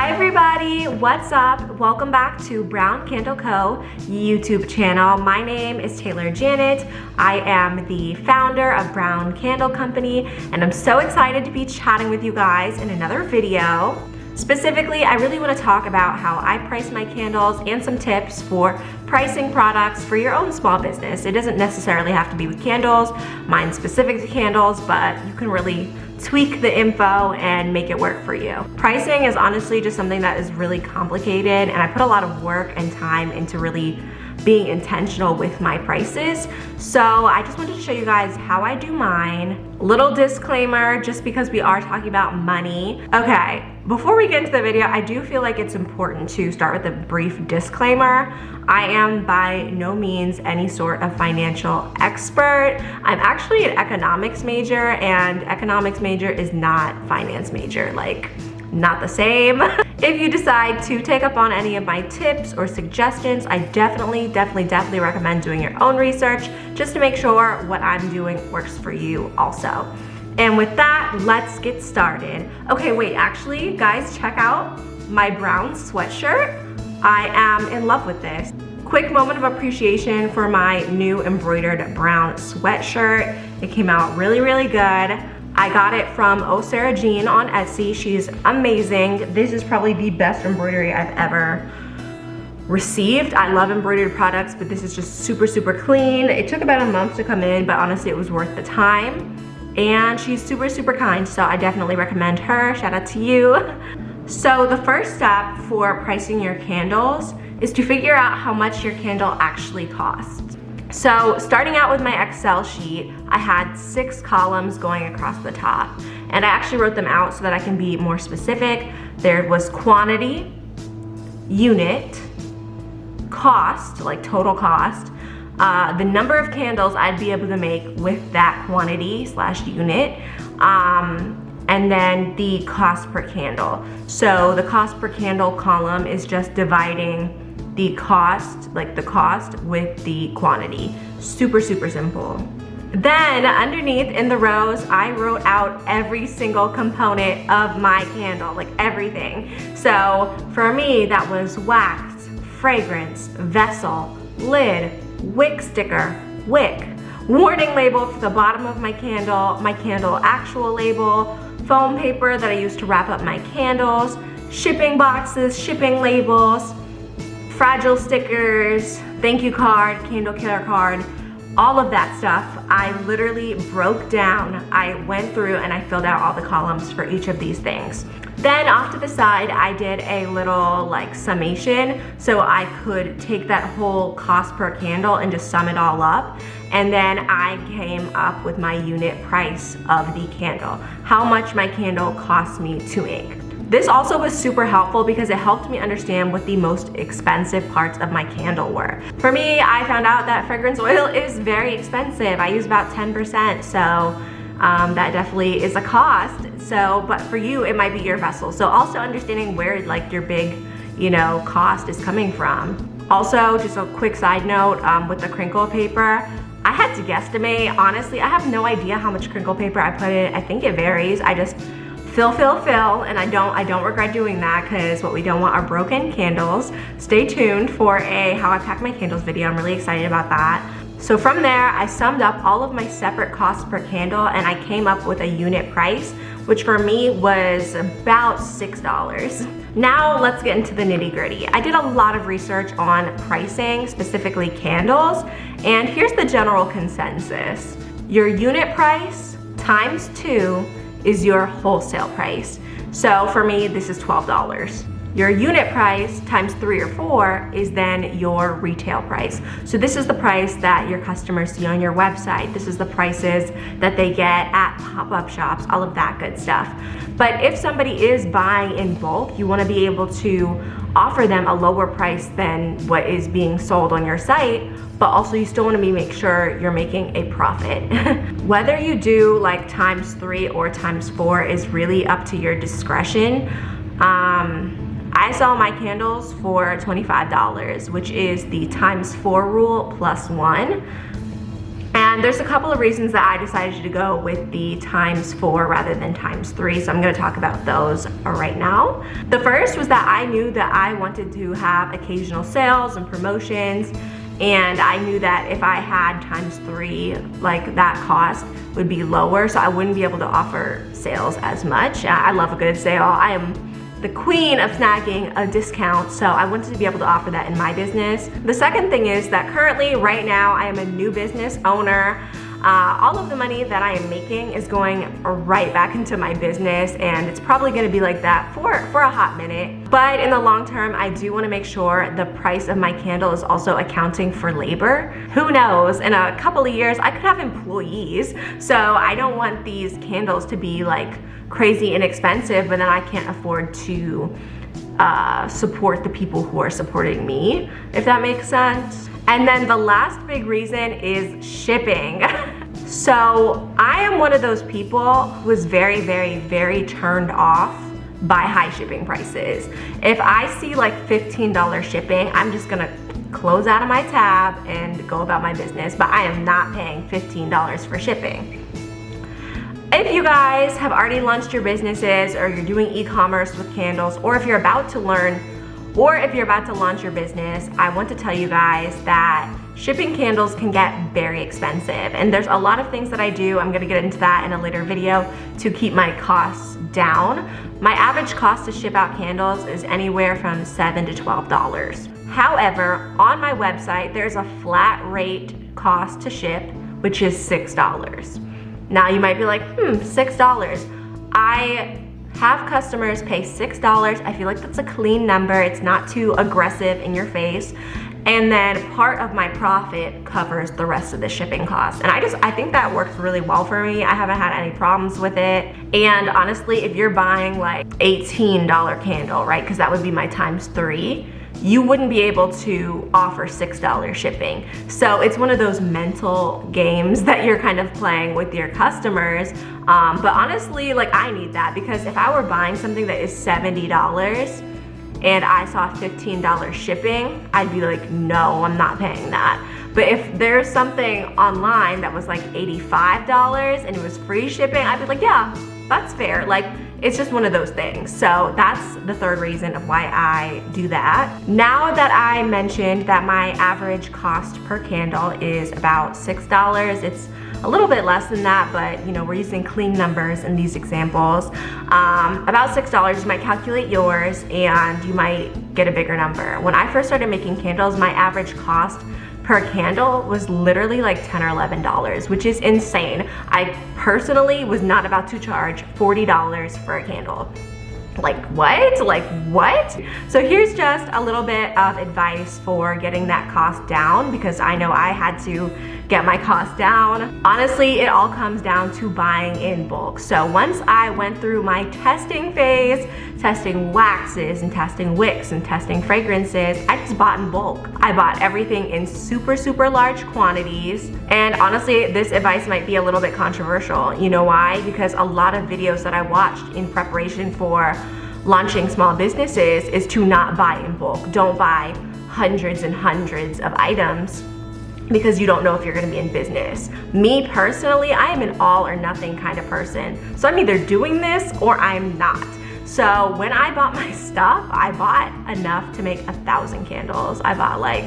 Hi everybody, what's up? Welcome back to Brounn Candle Co. YouTube channel. My name is Taylor Janet. I am the founder of Brounn Candle Company, and I'm so excited to be chatting with you guys in another video. Specifically, I really want to talk about how I price my candles and some tips for pricing products for your own small business. It doesn't necessarily have to be with candles. Mine's specific to candles, but you can really tweak the info and make it work for you. Pricing is honestly just something that is really complicated, and I put a lot of work and time into really being intentional with my prices. So I just wanted to show you guys how I do mine. Little disclaimer, just because we are talking about money. Okay, before we get into the video, I do feel like it's important to start with a brief disclaimer. I am by no means any sort of financial expert. I'm actually an economics major, and economics major is not finance major, like not the same. If you decide to take up on any of my tips or suggestions, I definitely recommend doing your own research just to make sure what I'm doing works for you also. And with that, let's get started. Okay, wait, actually, guys, check out my Brounn sweatshirt. I am in love with this. Quick moment of appreciation for my new embroidered Brounn sweatshirt. It came out really good. I got it from Sarah Jean on Etsy. She's amazing. This is probably the best embroidery I've ever received. I love embroidered products, but this is just super clean. It took about a month to come in, but honestly it was worth the time. And she's super kind, so I definitely recommend her. Shout out to you. So the first step for pricing your candles is to figure out how much your candle actually costs. So starting out with my Excel sheet, I had 6 columns going across the top, and I actually wrote them out so that I can be more specific. There was quantity, unit, cost, like total cost, the number of candles I'd be able to make with that quantity / unit, and then the cost per candle. So the cost per candle column is just dividing the cost, like the cost with the quantity. Super simple. Then underneath in the rows, I wrote out every single component of my candle, like everything. So for me, that was wax, fragrance, vessel, lid, wick sticker, wick, warning label for the bottom of my candle actual label, foam paper that I use to wrap up my candles, shipping boxes, shipping labels, fragile stickers, thank you card, candle killer card, all of that stuff. I literally broke down. I went through and I filled out all the columns for each of these things. Then off to the side, I did a little like summation so I could take that whole cost per candle and just sum it all up. And then I came up with my unit price of the candle, how much my candle cost me to make. This also was super helpful because it helped me understand what the most expensive parts of my candle were. For me, I found out that fragrance oil is very expensive. I use about 10%, so that definitely is a cost. So, but for you, it might be your vessel. So also understanding where like your big, cost is coming from. Also, just a quick side note, with the crinkle paper, I had to guesstimate. Honestly, I have no idea how much crinkle paper I put in. I think it varies. I just fill, and I don't regret doing that, because what we don't want are broken candles. Stay tuned for a how I pack my candles video. I'm really excited about that. So from there, I summed up all of my separate costs per candle, and I came up with a unit price, which for me was about $6. Now let's get into the nitty-gritty. I did a lot of research on pricing, specifically candles, and here's the general consensus. Your unit price times 2 is your wholesale price. So for me, this is $12. Your unit price times 3 or 4 is then your retail price. So this is the price that your customers see on your website. This is the prices that they get at pop-up shops, all of that good stuff. But if somebody is buying in bulk, you want to be able to offer them a lower price than what is being sold on your site, but also you still want to make sure you're making a profit. Whether you do like times 3 or times 4 is really up to your discretion. I sell my candles for $25, which is the times 4 rule plus 1. And And there's a couple of reasons that I decided to go with the ×4 rather than ×3, so I'm gonna talk about those right now. The first was that I knew that I wanted to have occasional sales and promotions, and I knew that if I had ×3, like that cost would be lower, so I wouldn't be able to offer sales as much. I love a good sale. I am the queen of snagging a discount, so I wanted to be able to offer that in my business. The second thing is that currently, right now, I am a new business owner. All of the money that I am making is going right back into my business, and it's probably gonna be like that for a hot minute. But in the long term, I do wanna make sure the price of my candle is also accounting for labor. Who knows, in a couple of years, I could have employees, so I don't want these candles to be like crazy inexpensive, but then I can't afford to support the people who are supporting me, if that makes sense. And then the last big reason is shipping. So I am one of those people who is very, very, very turned off by high shipping prices. If I see like $15 shipping, I'm just gonna close out of my tab and go about my business, but I am not paying $15 for shipping. If you guys have already launched your businesses, or you're doing e-commerce with candles, or if you're about to learn, or if you're about to launch your business, I want to tell you guys that shipping candles can get very expensive. And there's a lot of things that I do, I'm gonna get into that in a later video, to keep my costs down. My average cost to ship out candles is anywhere from $7 to $12. However, on my website, there's a flat rate cost to ship, which is $6. Now you might be like, $6. I have customers pay $6. I feel like that's a clean number. It's not too aggressive in your face. And then part of my profit covers the rest of the shipping costs. And I think that works really well for me. I haven't had any problems with it. And honestly, if you're buying like $18 candle, right? Because that would be my ×3. You wouldn't be able to offer $6 shipping. So it's one of those mental games that you're kind of playing with your customers. But honestly, like, I need that, because if I were buying something that is $70 and I saw $15 shipping, I'd be like, no, I'm not paying that. But if there's something online that was like $85 and it was free shipping, I'd be like, yeah, that's fair. Like, it's just one of those things. So that's the third reason of why I do that. Now that I mentioned that my average cost per candle is about $6, it's a little bit less than that, but you know, we're using clean numbers in these examples. About $6, you might calculate yours and you might get a bigger number. When I first started making candles, my average cost per candle was literally like $10 or $11, which is insane. I personally was not about to charge $40 for a candle. Like what? Like what? So here's just a little bit of advice for getting that cost down, because I know I had to get my cost down. Honestly, it all comes down to buying in bulk. So once I went through my testing phase, testing waxes and testing wicks and testing fragrances, I just bought in bulk. I bought everything in super, super large quantities. And honestly, this advice might be a little bit controversial. You know why? Because a lot of videos that I watched in preparation for launching small businesses is to not buy in bulk. Don't buy hundreds and hundreds of items, because you don't know if you're gonna be in business. Me personally, I am an all or nothing kind of person. So I'm either doing this or I'm not. So when I bought my stuff, I bought enough to make 1,000 candles. I bought like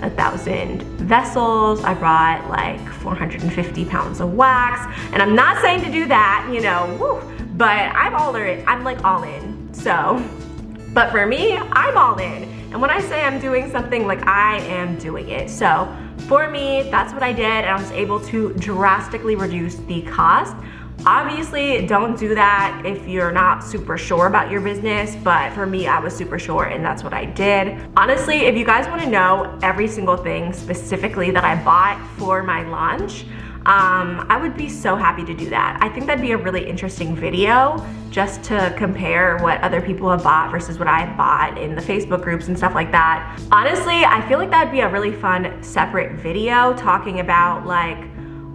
1,000 vessels. I bought like 450 pounds of wax. And I'm not saying to do that, you know, but I'm like all in. So, but for me, I'm all in. And when I say I'm doing something, like I am doing it. So for me, that's what I did, and I was able to drastically reduce the cost. Obviously, don't do that if you're not super sure about your business, but for me, I was super sure, and that's what I did. Honestly, if you guys wanna know every single thing specifically that I bought for my launch, I would be so happy to do that. I think that'd be a really interesting video, just to compare what other people have bought versus what I've bought in the Facebook groups and stuff like that. Honestly, I feel like that'd be a really fun separate video, talking about like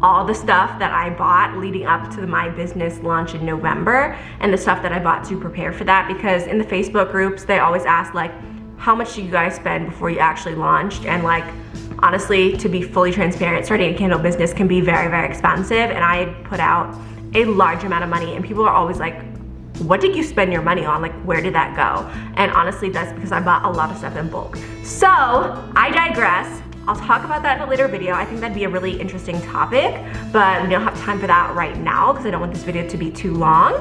all the stuff that I bought leading up to my business launch in November, and the stuff that I bought to prepare for that, because in the Facebook groups, they always ask like, how much do you guys spend before you actually launched? And like, honestly, to be fully transparent, starting a candle business can be very, very expensive, and I put out a large amount of money, and people are always like, what did you spend your money on? Like, where did that go? And honestly, that's because I bought a lot of stuff in bulk. So I digress. I'll talk about that in a later video. I think that'd be a really interesting topic, but we don't have time for that right now because I don't want this video to be too long.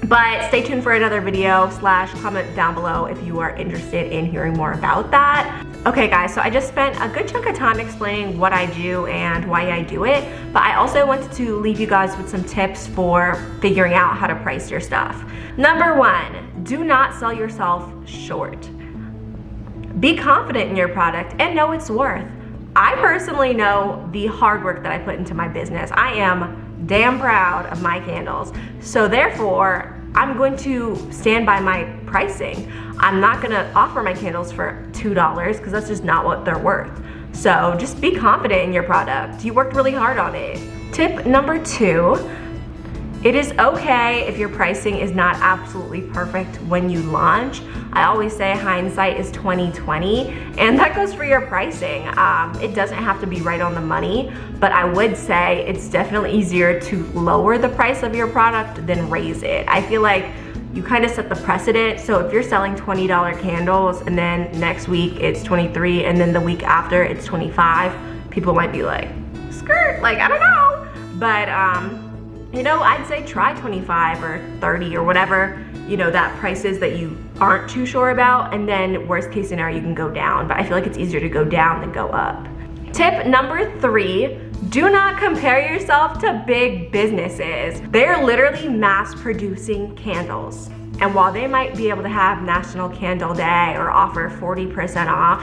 But stay tuned for another video / comment down below if you are interested in hearing more about that. Okay guys, so I just spent a good chunk of time explaining what I do and why I do it, but I also wanted to leave you guys with some tips for figuring out how to price your stuff. Number 1, do not sell yourself short. Be confident in your product and know its worth. I personally know the hard work that I put into my business. I am damn proud of my candles. So therefore, I'm going to stand by my pricing. I'm not gonna offer my candles for $2 because that's just not what they're worth. So just be confident in your product. You worked really hard on it. Tip number 2, it is okay if your pricing is not absolutely perfect when you launch. I always say hindsight is 20/20, and that goes for your pricing. It doesn't have to be right on the money, but I would say it's definitely easier to lower the price of your product than raise it. I feel like you kind of set the precedent. So if you're selling $20 candles and then next week it's 23 and then the week after it's 25, people might be like, skirt, like, I don't know. But you know, I'd say try 25 or 30 or whatever, you know, that price is that you aren't too sure about, and then worst case scenario, you can go down. But I feel like it's easier to go down than go up. Tip number 3, do not compare yourself to big businesses. They're literally mass producing candles. And while they might be able to have National Candle Day or offer 40% off,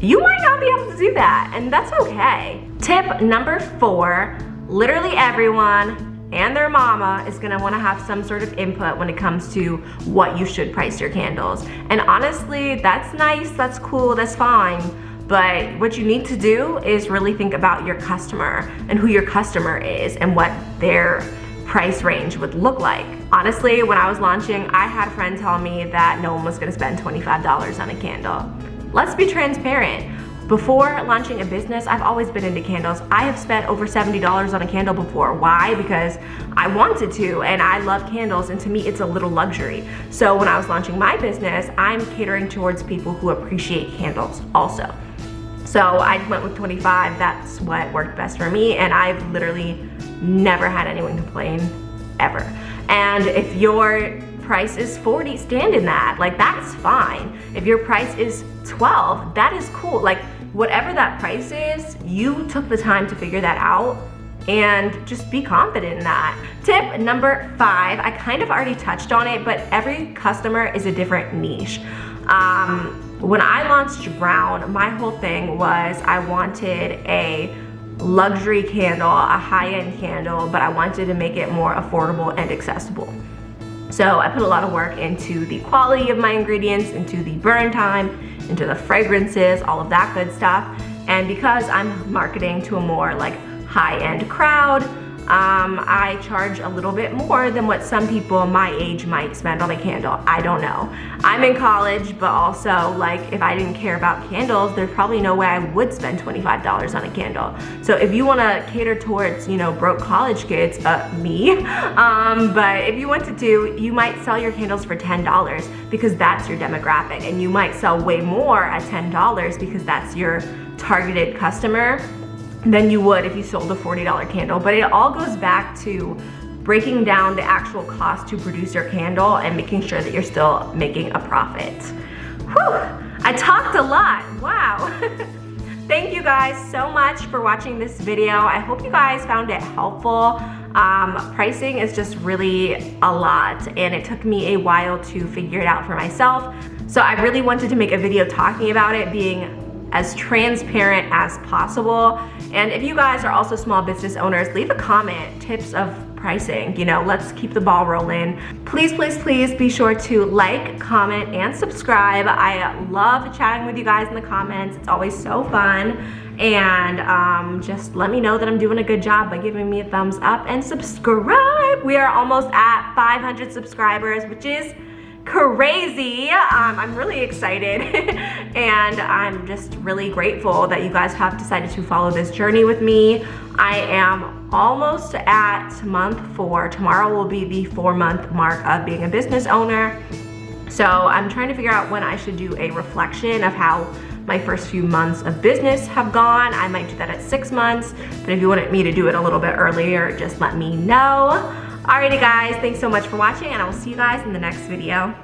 you might not be able to do that, and that's okay. Tip number 4, literally everyone and their mama is gonna wanna have some sort of input when it comes to what you should price your candles. And honestly, that's nice, that's cool, that's fine. But what you need to do is really think about your customer and who your customer is and what their price range would look like. Honestly, when I was launching, I had a friend tell me that no one was gonna spend $25 on a candle. Let's be transparent. Before launching a business, I've always been into candles. I have spent over $70 on a candle before. Why? Because I wanted to, and I love candles, and to me, it's a little luxury. So when I was launching my business, I'm catering towards people who appreciate candles also. So I went with 25, that's what worked best for me, and I've literally never had anyone complain, ever. And if your price is 40, stand in that, like that's fine. If your price is 12, that is cool. Like whatever that price is, you took the time to figure that out, and just be confident in that. Tip number 5, I kind of already touched on it, but every customer is a different niche. When I launched Brounn, my whole thing was I wanted a luxury candle, a high-end candle, but I wanted to make it more affordable and accessible. So I put a lot of work into the quality of my ingredients, into the burn time, into the fragrances, all of that good stuff. And because I'm marketing to a more like high-end crowd, I charge a little bit more than what some people my age might spend on a candle. I don't know. I'm in college, but also like if I didn't care about candles, there's probably no way I would spend $25 on a candle. So if you want to cater towards, you know, broke college kids, me, but if you wanted to, you might sell your candles for $10 because that's your demographic, and you might sell way more at $10 because that's your targeted customer than you would if you sold a $40 candle. But it all goes back to breaking down the actual cost to produce your candle and making sure that you're still making a profit. Whew, I talked a lot, wow. Thank you guys so much for watching this video. I hope you guys found it helpful. Pricing is just really a lot, and it took me a while to figure it out for myself. So I really wanted to make a video talking about it, being as transparent as possible. And if you guys are also small business owners, leave a comment, tips of pricing, you know, let's keep the ball rolling. Please, please, please be sure to like, comment, and subscribe. I love chatting with you guys in the comments. It's always so fun. And just let me know that I'm doing a good job by giving me a thumbs up and subscribe. We are almost at 500 subscribers, which is crazy. I'm really excited and I'm just really grateful that you guys have decided to follow this journey with me. I am almost at month 4. Tomorrow will be the 4-month mark of being a business owner. So I'm trying to figure out when I should do a reflection of how my first few months of business have gone. I might do that at 6 months, but if you wanted me to do it a little bit earlier, just let me know. Alrighty guys, thanks so much for watching and I will see you guys in the next video.